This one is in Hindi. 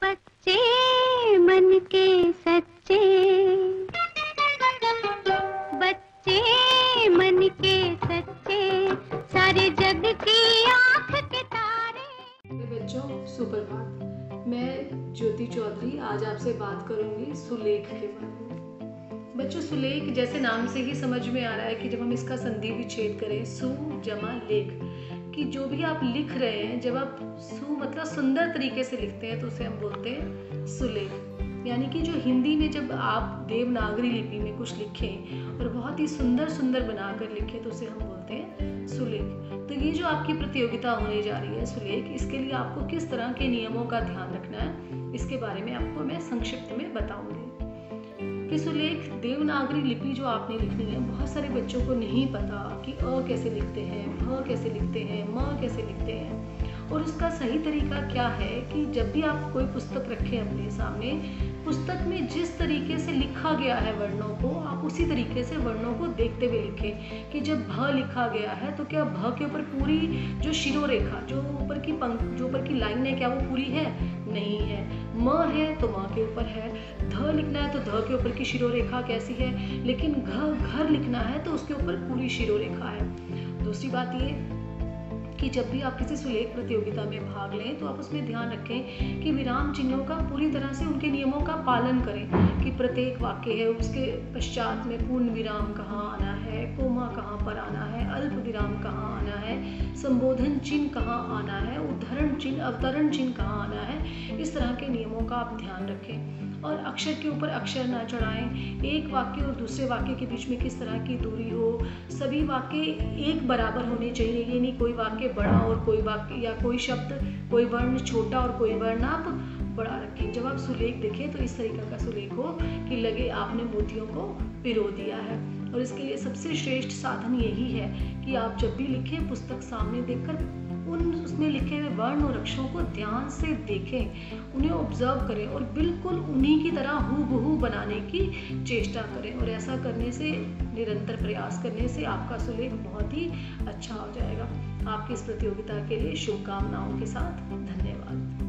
बच्चे मन के सच्चे, बच्चे मन के सच्चे, सारे जग की आँख के तारे। बच्चों सुप्रभात। मैं ज्योति चौधरी आज आपसे बात करूंगी सुलेख के बारे में। बच्चों सुलेख जैसे नाम से ही समझ में आ रहा है कि जब हम इसका संधि विच्छेद करें सु जमा लेख, कि जो भी आप लिख रहे हैं, जब आप सु मतलब सुंदर तरीके से लिखते हैं तो उसे हम बोलते हैं सुलेख। यानी कि जो हिंदी में जब आप देवनागरी लिपि में कुछ लिखें और बहुत ही सुंदर सुंदर बनाकर लिखें तो उसे हम बोलते हैं सुलेख। तो ये जो आपकी प्रतियोगिता होने जा रही है सुलेख, इसके लिए आपको किस तरह के नियमों का ध्यान रखना है इसके बारे में आपको मैं संक्षिप्त में बताऊंगी। कि सुलेख देवनागरी लिपि जो आपने लिखनी है, बहुत सारे बच्चों को नहीं पता कि अ कैसे लिखते हैं, भ कैसे लिखते हैं, म कैसे लिखते हैं, और उसका सही तरीका क्या है कि जब भी आप कोई पुस्तक रखें अपने सामने, पुस्तक में जिस तरीके से लिखा गया है वर्णों को, आप उसी तरीके से वर्णों को देखते हुए लिखें। कि जब भ लिखा गया है तो क्या भ के ऊपर पूरी जो शिरोरेखा, जो ऊपर की लाइन है, क्या वो पूरी है? नहीं है। म है तो म के ऊपर है। ध लिखना है तो ध के ऊपर की शिरोरेखा कैसी है, लेकिन घर लिखना है तो उसके ऊपर पूरी शिरोरेखा है। दूसरी बात ये कि जब भी आप किसी सुलेख प्रतियोगिता में भाग लें तो आप उसमें ध्यान रखें कि विराम चिन्हों का पूरी तरह से उनके नियमों का पालन करें। कि प्रत्येक वाक्य है उसके पश्चात में पूर्ण विराम कहाँ आना है, कोमा कहाँ पर आना है, अल्प विराम कहाँ आना है, संबोधन चिन्ह कहाँ आना है, उद्धरण चिन्ह अवतरण चिन्ह कहाँ आना है। इस तरह के नियमों का आप ध्यान रखें। और अक्षर के ऊपर अक्षर ना चढ़ाएं। एक वाक्य और दूसरे वाक्य के बीच में किस तरह की दूरी हो, सभी वाक्य एक बराबर होने चाहिए। ये नहीं कोई वाक्य बड़ा और कोई वाक्य या कोई शब्द, कोई वर्ण छोटा और कोई वर्ण आप बड़ा रखें। जब आप सुलेख देखें तो इस तरीके का सुलेख हो कि लगे आपने मोतियों को पिरो दिया है। और इसके लिए सबसे श्रेष्ठ साधन यही है कि आप जब भी लिखें पुस्तक सामने देखकर उसमें लिखे हुए वर्ण और अक्षरों को ध्यान से देखें, उन्हें ऑब्जर्व करें और बिल्कुल उन्हीं की तरह हूबहू बनाने की चेष्टा करें। और ऐसा करने से, निरंतर प्रयास करने से आपका सुलेख बहुत ही अच्छा हो जाएगा। आपकी इस प्रतियोगिता के लिए शुभकामनाओं के साथ धन्यवाद।